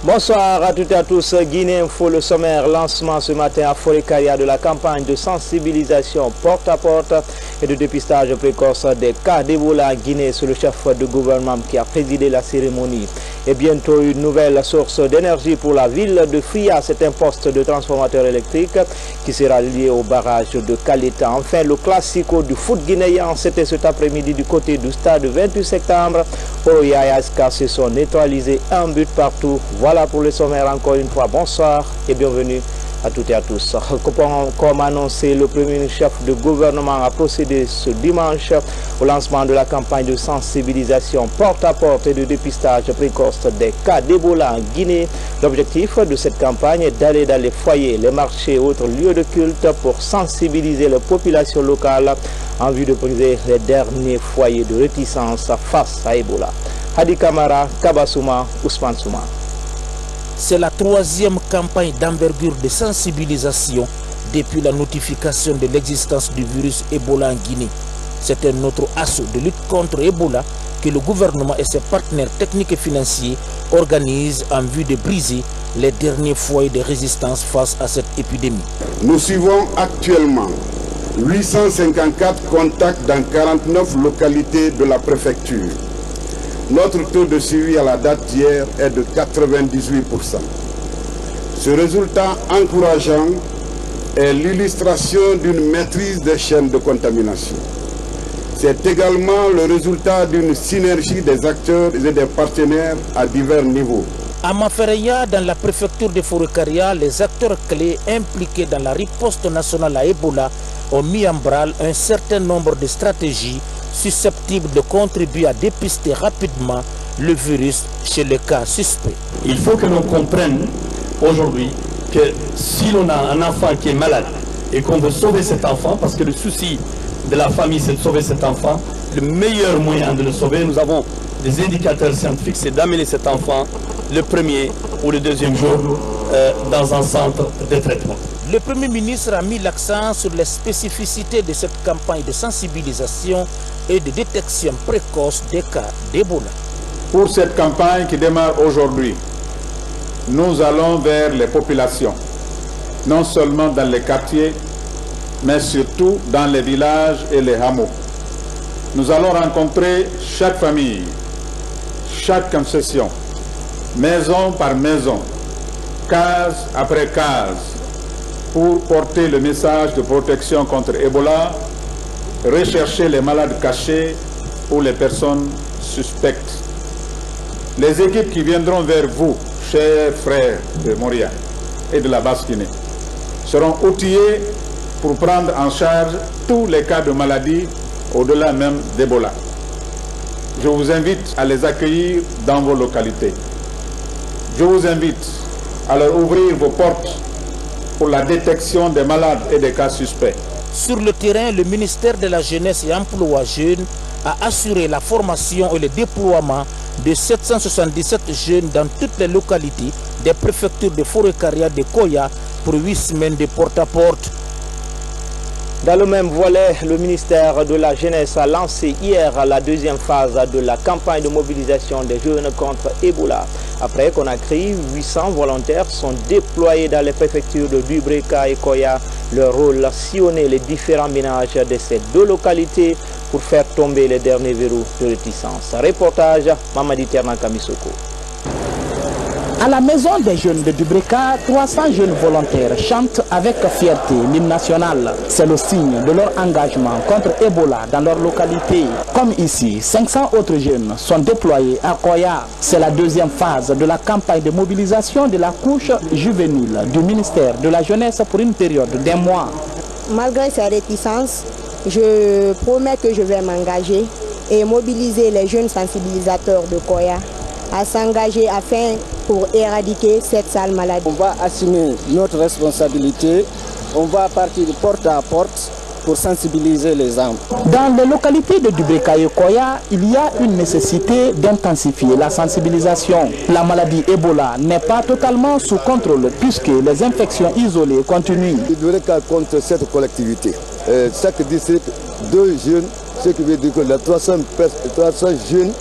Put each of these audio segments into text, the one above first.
Bonsoir à toutes et à tous. Guinée Info, le sommaire, lancement ce matin à Forêt-Karia de la campagne de sensibilisation porte à porte et de dépistage précoce des cas d'Ebola en Guinée. C'est le chef de gouvernement qui a présidé la cérémonie. Et bientôt une nouvelle source d'énergie pour la ville de Fria. C'est un poste de transformateur électrique qui sera lié au barrage de Kaleta. Enfin, le classico du foot guinéen, c'était cet après-midi du côté du stade 28 septembre. Yaya SK se sont neutralisés, un but partout. Voilà pour le sommaire encore une fois. Bonsoir et bienvenue à toutes et à tous. Comme annoncé, le premier chef de gouvernement a procédé ce dimanche au lancement de la campagne de sensibilisation porte à porte et de dépistage précoce des cas d'Ebola en Guinée. L'objectif de cette campagne est d'aller dans les foyers, les marchés et autres lieux de culte pour sensibiliser les populations locales en vue de briser les derniers foyers de réticence face à Ebola. Hadi Kamara, Kabasouma, Ousmane Souma. C'est la troisième campagne d'envergure de sensibilisation depuis la notification de l'existence du virus Ebola en Guinée. C'est un autre assaut de lutte contre Ebola que le gouvernement et ses partenaires techniques et financiers organisent en vue de briser les derniers foyers de résistance face à cette épidémie. Nous suivons actuellement 854 contacts dans 49 localités de la préfecture. Notre taux de suivi à la date d'hier est de 98%. Ce résultat encourageant est l'illustration d'une maîtrise des chaînes de contamination. C'est également le résultat d'une synergie des acteurs et des partenaires à divers niveaux. À Mafereya, dans la préfecture de Forêt-Karia, les acteurs clés impliqués dans la riposte nationale à Ebola ont mis en branle un certain nombre de stratégies susceptibles de contribuer à dépister rapidement le virus chez les cas suspects. Il faut que l'on comprenne aujourd'hui que si l'on a un enfant qui est malade et qu'on veut sauver cet enfant, parce que le souci de la famille c'est de sauver cet enfant, le meilleur moyen de le sauver, nous avons des indicateurs scientifiques, c'est d'amener cet enfant le premier ou le deuxième jour dans un centre de traitement. Le Premier ministre a mis l'accent sur les spécificités de cette campagne de sensibilisation et de détection précoce des cas d'Ebola. Pour cette campagne qui démarre aujourd'hui, nous allons vers les populations, non seulement dans les quartiers, mais surtout dans les villages et les hameaux. Nous allons rencontrer chaque famille, chaque concession, maison par maison, case après case, pour porter le message de protection contre Ebola, rechercher les malades cachés ou les personnes suspectes. Les équipes qui viendront vers vous, chers frères de Moria et de la Basse-Guinée, seront outillées pour prendre en charge tous les cas de maladie au-delà même d'Ebola. Je vous invite à les accueillir dans vos localités. Je vous invite à leur ouvrir vos portes pour la détection des malades et des cas suspects. Sur le terrain, le ministère de la Jeunesse et Emploi Jeunes a assuré la formation et le déploiement de 777 jeunes dans toutes les localités des préfectures de Forêt-Karia de Koya pour 8 semaines de porte-à-porte. Dans le même volet, le ministère de la Jeunesse a lancé hier la deuxième phase de la campagne de mobilisation des jeunes contre Ebola. Après Conakry, 800 volontaires sont déployés dans les préfectures de Dubreka et Koya. Leur rôle, sillonner les différents ménages de ces deux localités pour faire tomber les derniers verrous de réticence. Reportage, Mamadi Ternan Kamisoko. À la maison des jeunes de Dubreka, 300 jeunes volontaires chantent avec fierté l'hymne national. C'est le signe de leur engagement contre Ebola dans leur localité. Comme ici, 500 autres jeunes sont déployés à Koya. C'est la deuxième phase de la campagne de mobilisation de la couche juvénile du ministère de la Jeunesse pour une période d'1 mois. Malgré ces réticences, je promets que je vais m'engager et mobiliser les jeunes sensibilisateurs de Koya à s'engager afin pour éradiquer cette sale maladie. On va assumer notre responsabilité, on va partir de porte à porte pour sensibiliser les âmes. Dans les localités de Dubreka et Koya, il y a une nécessité d'intensifier la sensibilisation. La maladie Ebola n'est pas totalement sous contrôle puisque les infections isolées continuent. Dubreka contre cette collectivité. Chaque district, 2 jeunes, ce qui veut dire que les 300 jeunes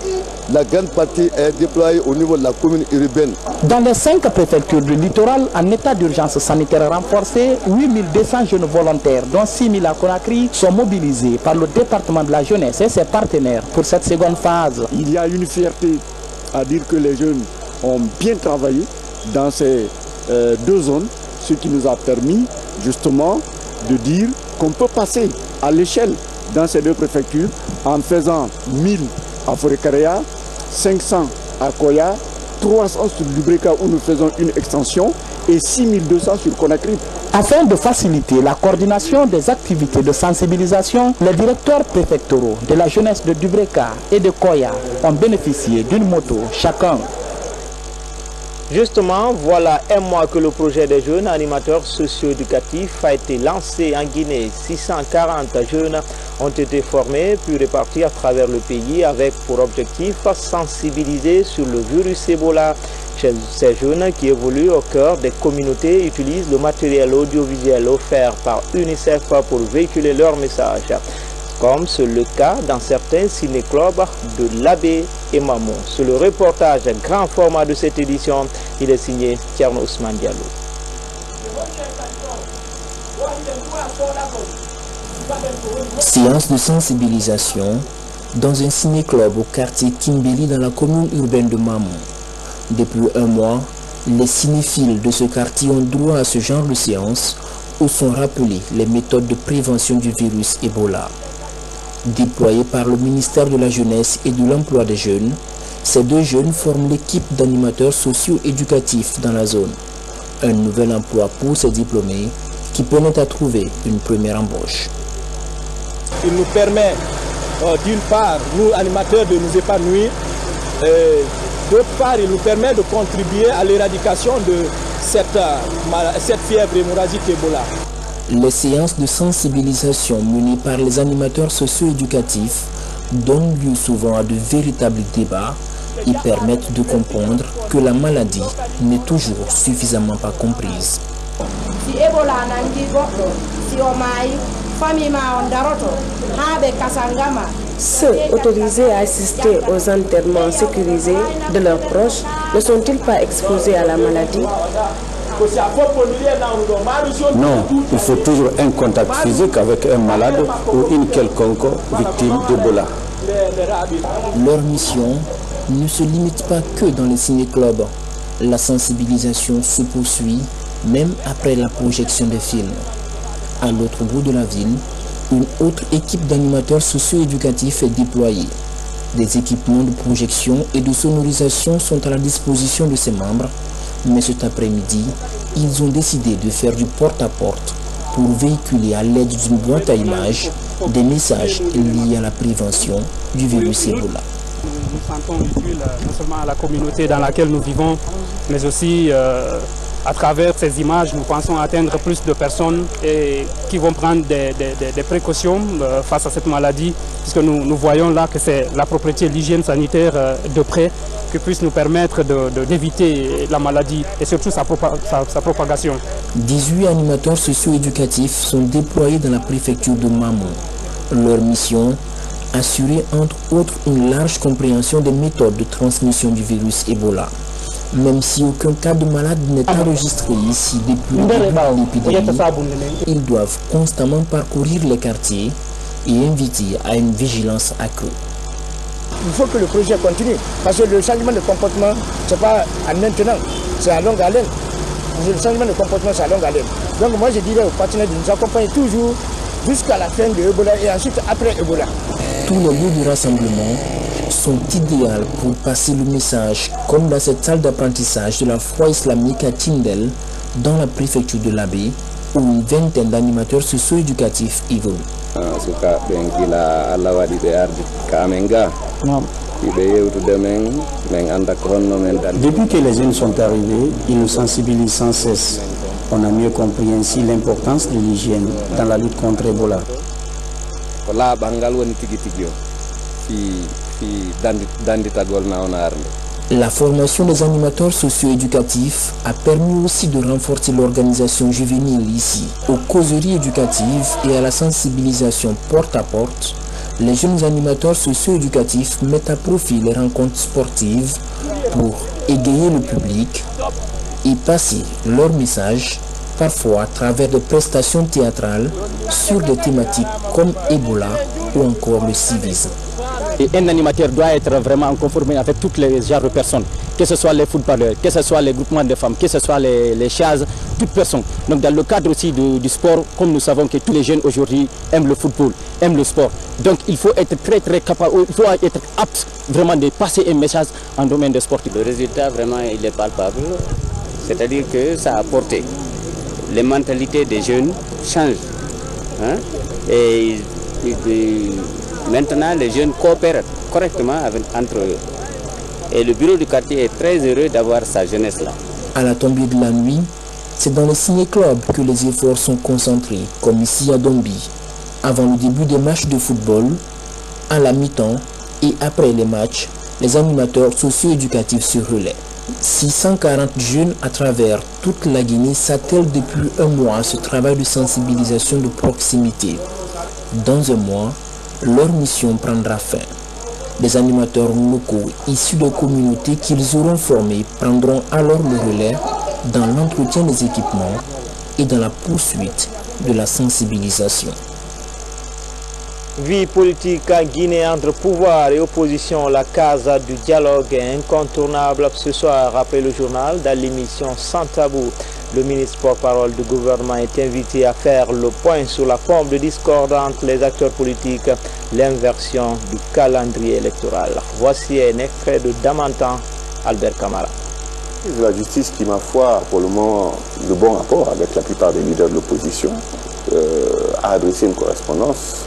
la grande partie est déployée au niveau de la commune urbaine. Dans les 5 préfectures du littoral, en état d'urgence sanitaire renforcée, 8200 jeunes volontaires, dont 6000 à Conakry, sont mobilisés par le département de la jeunesse et ses partenaires pour cette seconde phase. Il y a une fierté à dire que les jeunes ont bien travaillé dans ces 2 zones, ce qui nous a permis justement de dire qu'on peut passer à l'échelle dans ces 2 préfectures en faisant 1000 à Forêt-Karéa, 500 à Koya, 300 sur Dubreka où nous faisons une extension et 6200 sur Conakry. Afin de faciliter la coordination des activités de sensibilisation, les directeurs préfectoraux de la jeunesse de Dubreka et de Koya ont bénéficié d'une moto chacun. Justement, voilà un mois que le projet des jeunes animateurs socio-éducatifs a été lancé en Guinée. 640 jeunes ont été formés puis répartis à travers le pays avec pour objectif sensibiliser sur le virus Ebola. Ces jeunes qui évoluent au cœur des communautés utilisent le matériel audiovisuel offert par UNICEF pour véhiculer leur message, comme c'est le cas dans certains ciné-clubs de l'Abbé et Mamou. Sur le reportage grand format de cette édition, il est signé Tierno Ousmane Diallo. Séance de sensibilisation dans un ciné-club au quartier Kimbeli dans la commune urbaine de Mamou. Depuis un mois, les cinéphiles de ce quartier ont droit à ce genre de séance où sont rappelées les méthodes de prévention du virus Ebola. Déployés par le ministère de la Jeunesse et de l'Emploi des Jeunes, ces 2 jeunes forment l'équipe d'animateurs socio-éducatifs dans la zone. Un nouvel emploi pour ces diplômés qui peinaient à trouver une première embauche. Il nous permet, d'une part, nous animateurs, de nous épanouir, d'autre part, il nous permet de contribuer à l'éradication de cette fièvre hémorragique Ebola. Les séances de sensibilisation menées par les animateurs socio-éducatifs donnent lieu souvent à de véritables débats et permettent de comprendre que la maladie n'est toujours suffisamment pas comprise. Ceux autorisés à assister aux enterrements sécurisés de leurs proches ne sont-ils pas exposés à la maladie? Non, il faut toujours un contact physique avec un malade ou une quelconque victime d'Ebola. Leur mission ne se limite pas que dans les ciné-clubs. La sensibilisation se poursuit même après la projection des films. À l'autre bout de la ville, une autre équipe d'animateurs socio-éducatifs est déployée. Des équipements de projection et de sonorisation sont à la disposition de ses membres, mais cet après-midi, ils ont décidé de faire du porte-à-porte pour véhiculer à l'aide d'une boîte à images des messages liés à la prévention du virus Ebola. Nous sentons utile non seulement à la communauté dans laquelle nous vivons, mais aussi à travers ces images, nous pensons atteindre plus de personnes et qui vont prendre des précautions face à cette maladie, puisque nous voyons là que c'est la propriété de l'hygiène sanitaire de près qui puisse nous permettre d'éviter la maladie et surtout sa propagation. 18 animateurs socio-éducatifs sont déployés dans la préfecture de Mamou. Leur mission, assurer entre autres une large compréhension des méthodes de transmission du virus Ebola. Même si aucun cas de malade n'est enregistré ici depuis le début de l'épidémie, ils doivent constamment parcourir les quartiers et inviter à une vigilance accrue. Il faut que le projet continue, parce que le changement de comportement, ce n'est pas à maintenant, c'est à longue haleine. Le changement de comportement, c'est à longue haleine. Donc moi je dirais aux partenaires de nous accompagner toujours jusqu'à la fin de Ebola et ensuite après Ebola. Tous les lieux de rassemblement sont idéaux pour passer le message, comme dans cette salle d'apprentissage de la foi islamique à Tindel, dans la préfecture de l'Abbé, où une vingtaine d'animateurs socio-éducatifs évoluent. Depuis que les jeunes sont arrivés, ils nous sensibilisent sans cesse. On a mieux compris ainsi l'importance de l'hygiène dans la lutte contre Ebola. La formation des animateurs socio-éducatifs a permis aussi de renforcer l'organisation juvénile ici. Aux causeries éducatives et à la sensibilisation porte à porte, Les jeunes animateurs socio-éducatifs mettent à profit les rencontres sportives pour égayer le public et passer leur message, parfois à travers des prestations théâtrales sur des thématiques comme Ebola ou encore le civisme. Et un animateur doit être vraiment en conformité avec tous les genres de personnes, que ce soit les footballeurs, que ce soit les groupements de femmes, que ce soit les chazes, toute personne. Donc dans le cadre aussi du sport, comme nous savons que tous les jeunes aujourd'hui aiment le football, aiment le sport. Donc il faut être très capable, il faut être apte vraiment de passer un message en domaine de sport. Le résultat vraiment il est palpable, c'est-à-dire que ça a apporté. Les mentalités des jeunes changent. Hein? Et maintenant, les jeunes coopèrent correctement entre eux. Et le bureau du quartier est très heureux d'avoir sa jeunesse là. À la tombée de la nuit, c'est dans les ciné-clubs que les efforts sont concentrés, comme ici à Dombi, avant le début des matchs de football, à la mi-temps et après les matchs, les animateurs socio-éducatifs se relaient. 640 jeunes à travers toute la Guinée s'attellent depuis un mois à ce travail de sensibilisation de proximité. Dans un mois, leur mission prendra fin. Des animateurs locaux issus de communautés qu'ils auront formées prendront alors le relais dans l'entretien des équipements et dans la poursuite de la sensibilisation. Vie politique en Guinée entre pouvoir et opposition, la Casa du dialogue est incontournable ce soir après le journal dans l'émission Sans Tabou. Le ministre porte-parole du gouvernement est invité à faire le point sur la forme de discorde entre les acteurs politiques, l'inversion du calendrier électoral. Voici un extrait de Damantan, Albert Camara. La justice qui, ma foi, pour le moment, de bon rapport avec la plupart des leaders de l'opposition, a adressé une correspondance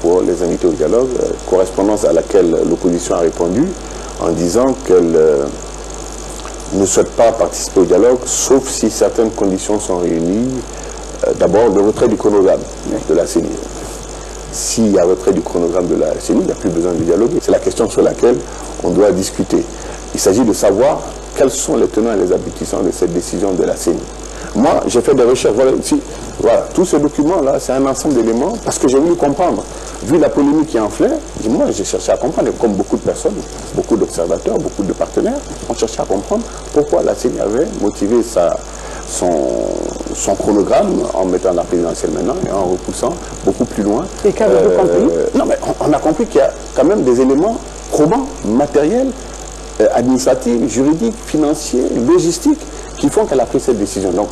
pour les invités au dialogue, correspondance à laquelle l'opposition a répondu en disant qu'elle ne souhaite pas participer au dialogue, sauf si certaines conditions sont réunies. D'abord, le retrait du chronogramme de la CENI. S'il y a retrait du chronogramme de la CENI, il n'y a plus besoin de dialoguer. C'est la question sur laquelle on doit discuter. Il s'agit de savoir quels sont les tenants et les aboutissants de cette décision de la CENI. Moi, j'ai fait des recherches. Voilà, tout ce document-là, c'est un ensemble d'éléments parce que j'ai voulu comprendre. Vu la polémique qui enflait, moi, j'ai cherché à comprendre, comme beaucoup de personnes, beaucoup d'observateurs, beaucoup de partenaires, ont cherché à comprendre pourquoi la CENI avait motivé son chronogramme en mettant la présidentielle maintenant et en repoussant beaucoup plus loin. Et qu'avez-vous compris? Non, mais on a compris qu'il y a quand même des éléments probants, matériels, administratifs, juridiques, financiers, logistiques, qui font qu'elle a pris cette décision. Donc,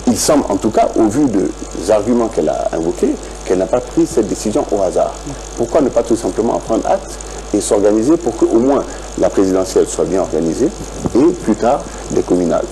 il semble, en tout cas, au vu des arguments qu'elle a invoqués, qu'elle n'a pas pris cette décision au hasard. Pourquoi ne pas tout simplement en prendre acte et s'organiser pour qu'au moins la présidentielle soit bien organisée et plus tard des communales.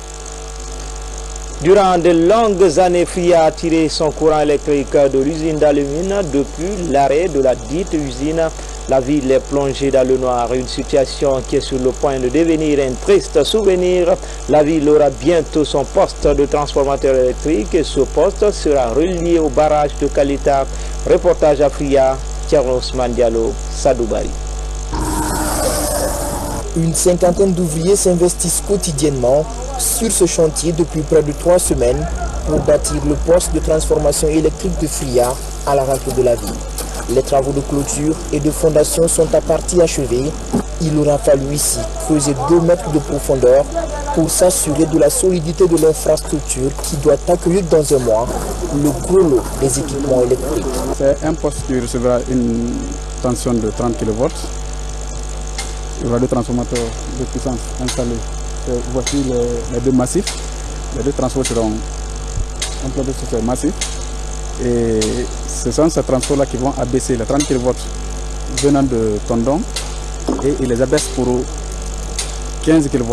Durant de longues années, Fria a tiré son courant électrique de l'usine d'Alumine. Depuis l'arrêt de la dite usine, la ville est plongée dans le noir, une situation qui est sur le point de devenir un triste souvenir. La ville aura bientôt son poste de transformateur électrique et ce poste sera relié au barrage de Kalita. Reportage à Fria, Thierno Ousmane Diallo, Sadoubari. Une cinquantaine d'ouvriers s'investissent quotidiennement sur ce chantier depuis près de 3 semaines pour bâtir le poste de transformation électrique de Fria à la rentrée de la ville. Les travaux de clôture et de fondation sont à partie achevés. Il aura fallu ici creuser 2 mètres de profondeur pour s'assurer de la solidité de l'infrastructure qui doit accueillir dans un mois le gros lot des équipements électriques. C'est un poste qui recevra une tension de 30 kV. Il y aura 2 transformateurs de puissance installés. Voici les 2 massifs. Les 2 transports seront implantés sur ces massifs. Et ce sont ces transports-là qui vont abaisser les 30 kV venant de Tondon et ils les abaissent pour 15 kV.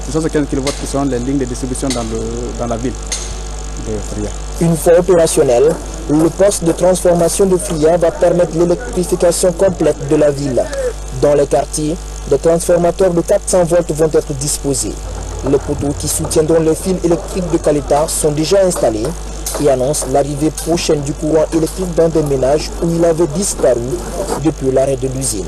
Ce sont ces 15 kV qui seront les lignes de distribution dans la ville de Fria. Une fois opérationnel, le poste de transformation de Fria va permettre l'électrification complète de la ville. Dans les quartiers, des transformateurs de 400 volts vont être disposés. Les poteaux qui soutiendront les fils électriques de Kalita sont déjà installés et annoncent l'arrivée prochaine du courant électrique dans des ménages où il avait disparu depuis l'arrêt de l'usine.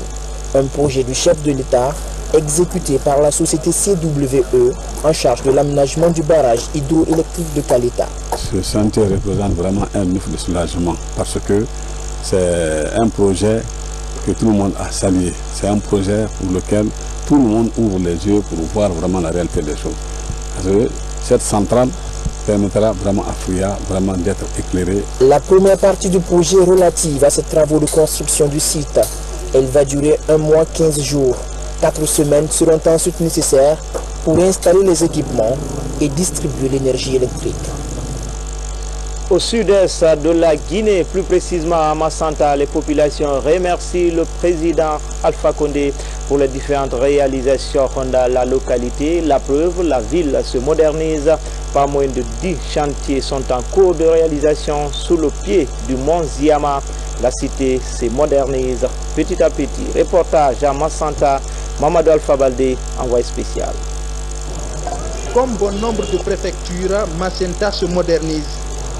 Un projet du chef de l'État exécuté par la société CWE en charge de l'aménagement du barrage hydroélectrique de Kalita. Ce chantier représente vraiment un ouf de soulagement parce que c'est un projet que tout le monde a salué. C'est un projet pour lequel tout le monde ouvre les yeux pour voir vraiment la réalité des choses. Parce que cette centrale permettra vraiment à Fouya vraiment d'être éclairée. La première partie du projet relative à ces travaux de construction du site, elle va durer 1 mois 15 jours. 4 semaines seront ensuite nécessaires pour installer les équipements et distribuer l'énergie électrique. Au sud-est de la Guinée, plus précisément à Massanta, les populations remercient le président Alpha Condé pour les différentes réalisations dans la localité. La preuve, la ville se modernise. Pas moins de 10 chantiers sont en cours de réalisation sous le pied du mont Ziama. La cité se modernise petit à petit. Reportage à Massanta, Mamadou Alpha Baldé, envoyé spécial. Comme bon nombre de préfectures, Massanta se modernise.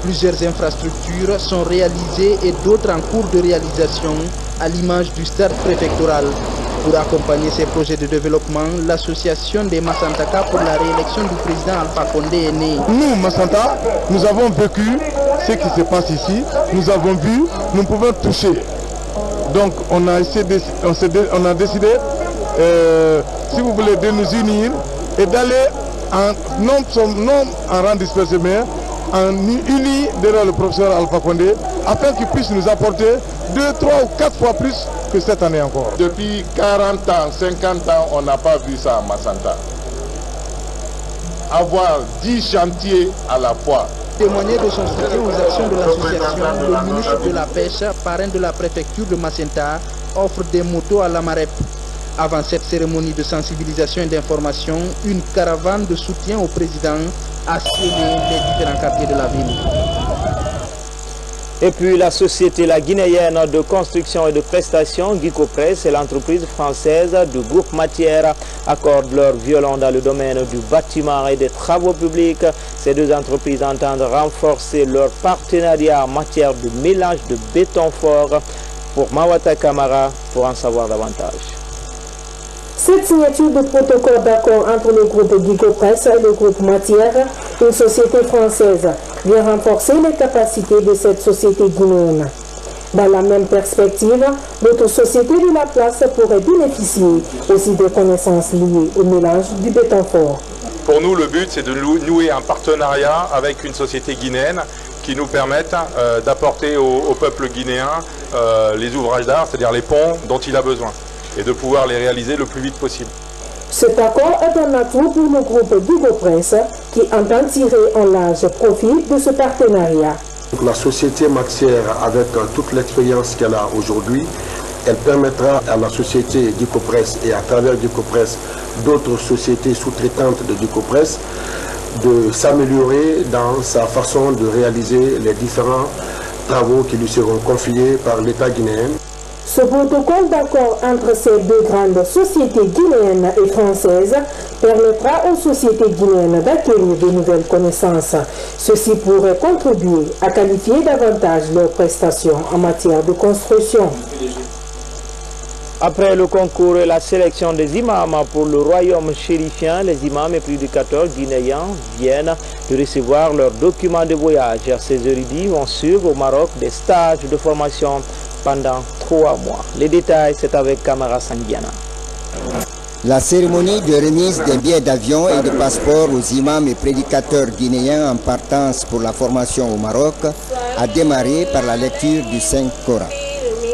Plusieurs infrastructures sont réalisées et d'autres en cours de réalisation, à l'image du stade préfectoral. Pour accompagner ces projets de développement, l'association des Massantaka pour la réélection du président Alpha Condé est née. Nous, Massanta, nous avons vécu ce qui se passe ici, nous avons vu, nous pouvons toucher. Donc on a décidé, si vous voulez, de nous unir et d'aller non en rang dispersé, mais en unis derrière le professeur Alpha Condé, afin qu'il puisse nous apporter 2, 3 ou 4 fois plus que cette année encore. Depuis 40 ans, 50 ans, on n'a pas vu ça à Massanta. Avoir 10 chantiers à la fois. Témoigner de son soutien aux actions de l'association, le ministre de la Pêche, parrain de la préfecture de Massanta, offre des motos à l'Amarep. Avant cette cérémonie de sensibilisation et d'information, une caravane de soutien au président a sillonné les différents quartiers de la ville. Et puis la société guinéenne de construction et de prestation, Guicopress, et l'entreprise française du groupe Matière accordent leur violon dans le domaine du bâtiment et des travaux publics. Ces deux entreprises entendent renforcer leur partenariat en matière de mélange de béton fort. Pour Mawata Kamara, pour en savoir davantage. Cette signature de protocole d'accord entre le groupe Guicopress et le groupe Matière, une société française, vient renforcer les capacités de cette société guinéenne. Dans la même perspective, d'autres sociétés de la place pourraient bénéficier aussi des connaissances liées au mélange du béton fort. Pour nous, le but, c'est de nouer un partenariat avec une société guinéenne qui nous permette d'apporter au peuple guinéen les ouvrages d'art, c'est-à-dire les ponts dont il a besoin, et de pouvoir les réaliser le plus vite possible. Cet accord est un atout pour le groupe Guicopress qui entend tirer en large profit de ce partenariat. La société Matière, avec toute l'expérience qu'elle a aujourd'hui, elle permettra à la société Guicopress et à travers Guicopress d'autres sociétés sous-traitantes de Guicopress de s'améliorer dans sa façon de réaliser les différents travaux qui lui seront confiés par l'État guinéen. Ce protocole d'accord entre ces deux grandes sociétés guinéennes et françaises permettra aux sociétés guinéennes d'acquérir de nouvelles connaissances. Ceci pourrait contribuer à qualifier davantage leurs prestations en matière de construction. Après le concours et la sélection des imams pour le royaume chérifien, les imams et prédicateurs guinéens viennent de recevoir leurs documents de voyage. Ces érudits vont suivre au Maroc des stages de formation pendant 3 mois. Les détails, c'est avec Camara Sangiana. La cérémonie de remise des billets d'avion et de passeport aux imams et prédicateurs guinéens en partance pour la formation au Maroc a démarré par la lecture du Saint-Coran.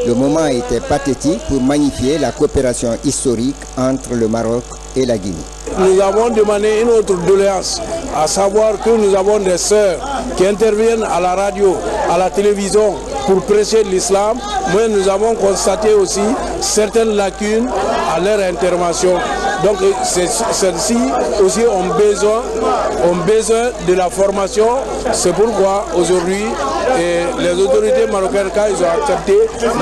Le moment était pathétique pour magnifier la coopération historique entre le Maroc et la Guinée. Nous avons demandé une autre doléance, à savoir que nous avons des sœurs qui interviennent à la radio, à la télévision pour prêcher l'islam, mais nous avons constaté aussi certaines lacunes à leur intervention. Donc celles-ci aussi ont besoin de la formation. C'est pourquoi aujourd'hui les autorités marocaines, quand ils ont accepté,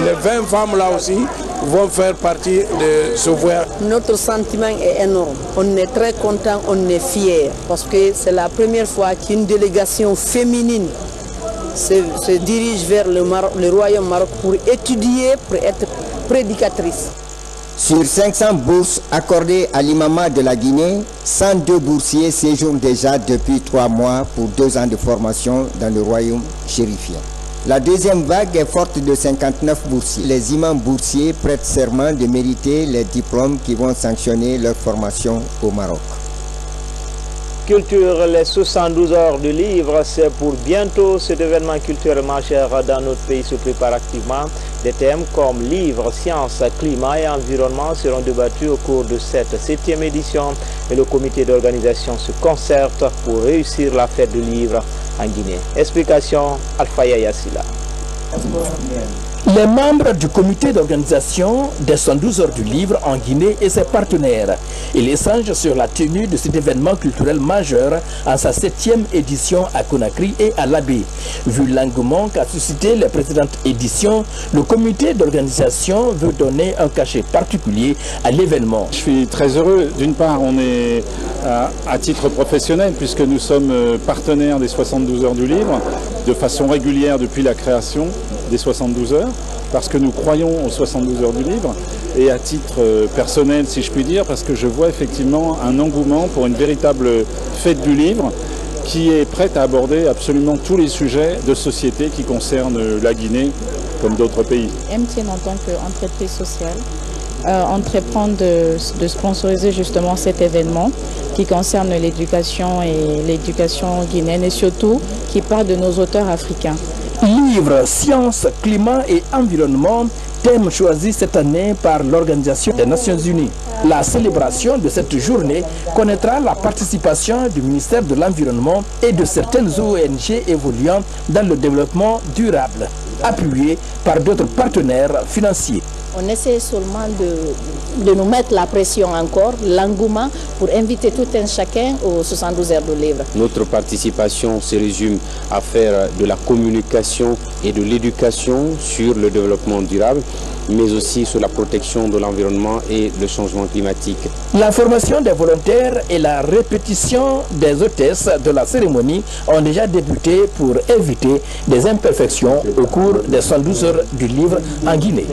les 20 femmes là aussi vont faire partie de ce voyage. Notre sentiment est énorme. On est très content, on est fiers parce que c'est la première fois qu'une délégation féminine se dirige vers le royaume Maroc pour étudier, pour être prédicatrice. Sur 500 bourses accordées à l'imama de la Guinée, 102 boursiers séjournent déjà depuis 3 mois pour 2 ans de formation dans le royaume chérifien. La deuxième vague est forte de 59 boursiers. Les imams boursiers prêtent serment de mériter les diplômes qui vont sanctionner leur formation au Maroc. Culture, les 72 heures du livre, c'est pour bientôt. Cet événement culturel cher dans notre pays se prépare activement. Des thèmes comme livres, sciences, climat et environnement seront débattus au cours de cette 7e édition et le comité d'organisation se concerte pour réussir la fête du livre en Guinée. Explication, Alpha Yassila. Les membres du comité d'organisation des 112 heures du livre en Guinée et ses partenaires. Ils échangent sur la tenue de cet événement culturel majeur en sa 7e édition à Conakry et à l'Abbé. Vu l'engouement qu'a suscité les précédentes éditions, le comité d'organisation veut donner un cachet particulier à l'événement. Je suis très heureux. D'une part, on est à titre professionnel puisque nous sommes partenaires des 72 heures du livre de façon régulière depuis la création des 72 heures, parce que nous croyons aux 72 heures du livre, et à titre personnel, si je puis dire, parce que je vois effectivement un engouement pour une véritable fête du livre qui est prête à aborder absolument tous les sujets de société qui concernent la Guinée comme d'autres pays. MTN en tant qu'entreprise sociale entreprend de sponsoriser justement cet événement qui concerne l'éducation et l'éducation guinéenne et surtout qui parle de nos auteurs africains. Livres, sciences, climat et environnement, thème choisi cette année par l'Organisation des Nations Unies. La célébration de cette journée connaîtra la participation du ministère de l'Environnement et de certaines ONG évoluant dans le développement durable, appuyées par d'autres partenaires financiers. On essaie seulement de nous mettre la pression encore, l'engouement, pour inviter tout un chacun aux 72 heures de livre. Notre participation se résume à faire de la communication et de l'éducation sur le développement durable, mais aussi sur la protection de l'environnement et le changement climatique. La formation des volontaires et la répétition des hôtesses de la cérémonie ont déjà débuté pour éviter des imperfections au cours des 112 heures du livre en Guinée.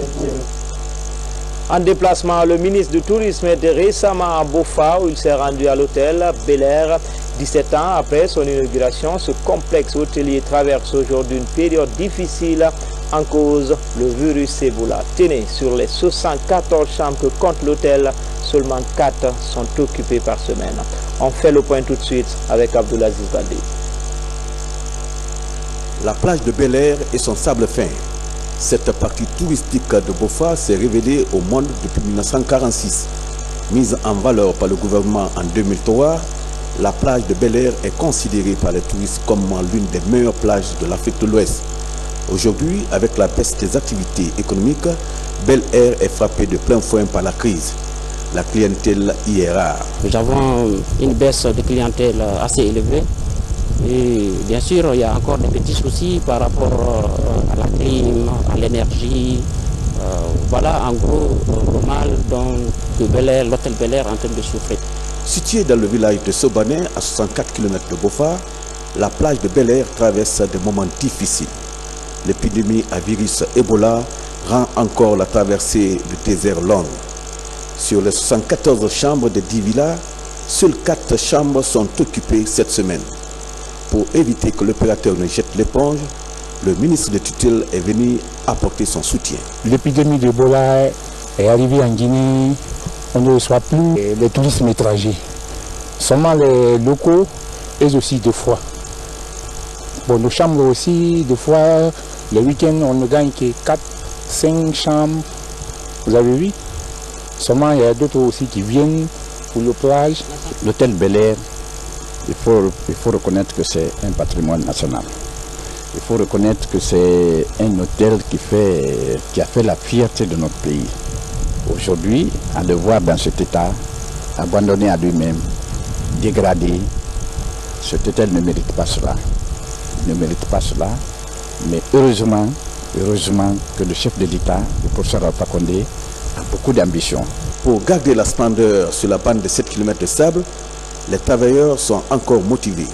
En déplacement, le ministre du Tourisme était récemment à Bofa où il s'est rendu à l'hôtel Bel Air. 17 ans après son inauguration, ce complexe hôtelier traverse aujourd'hui une période difficile en cause le virus Ebola. Tenez, sur les 74 chambres que compte l'hôtel, seulement 4 sont occupées par semaine. On fait le point tout de suite avec Abdoulaziz Baldé. La plage de Bel Air et son sable fin. Cette partie touristique de Bofa s'est révélée au monde depuis 1946. Mise en valeur par le gouvernement en 2003, la plage de Bel Air est considérée par les touristes comme l'une des meilleures plages de l'Afrique de l'Ouest. Aujourd'hui, avec la baisse des activités économiques, Bel Air est frappée de plein fouet par la crise. La clientèle y est rare. Nous avons une baisse de clientèle assez élevée. Et bien sûr, il y a encore des petits soucis par rapport à la clim, à l'énergie. Voilà en gros le mal dont l'hôtel Bel Air est en train de souffrir. Située dans le village de Sobané, à 64 km de Bofa, la plage de Bel Air traverse des moments difficiles. L'épidémie à virus Ebola rend encore la traversée du désert longue. Sur les 74 chambres de 10 villas, seules 4 chambres sont occupées cette semaine. Pour éviter que l'opérateur ne jette l'éponge, le ministre de tutelle est venu apporter son soutien. L'épidémie d'Ebola est arrivée en Guinée, on ne reçoit plus les touristes étrangers, seulement les locaux et aussi des fois. Bon, nos chambres aussi, des fois, le week-end, on ne gagne que 4, 5 chambres, vous avez vu. Seulement, il y a d'autres aussi qui viennent pour le plage. L'hôtel Bel Air, il faut reconnaître que c'est un patrimoine national. Il faut reconnaître que c'est un hôtel qui a fait la fierté de notre pays. Aujourd'hui, à le voir dans cet état, abandonné à lui-même, dégradé, cet hôtel ne mérite pas cela. Il ne mérite pas cela, mais heureusement que le chef de l'État, le professeur Alpha Condé, a beaucoup d'ambition. Pour garder la splendeur sur la bande de 7 km de sable, les travailleurs sont encore motivés.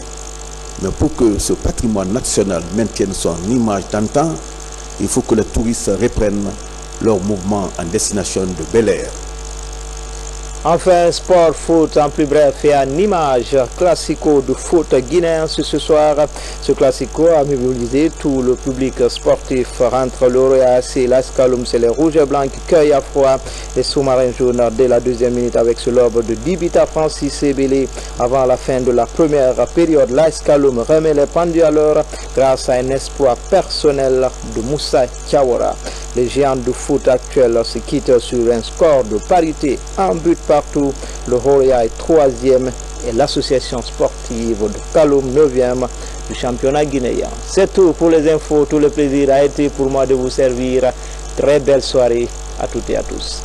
Mais pour que ce patrimoine national maintienne son image d'antan, il faut que les touristes reprennent leur mouvement en destination de Bel Air. Enfin, sport foot en plus bref et en image, classico de foot guinéen ce soir. Ce classico a mobilisé tout le public sportif entre l'Oroya et l'Ascaloum. C'est les rouges et blancs qui cueillent à froid les sous-marins jaunes dès la deuxième minute avec ce lobe de 10 buts à Francis Ebele. Avant la fin de la première période, l'Ascaloum remet les pendus à l'heure grâce à un exploit personnel de Moussa Kiawara. Les géants du foot actuels se quittent sur un score de parité, un but partout. Le Horoya est 3e et l'association sportive de Kaloum 9e du championnat guinéen. C'est tout pour les infos. Tout le plaisir a été pour moi de vous servir. Très belle soirée à toutes et à tous.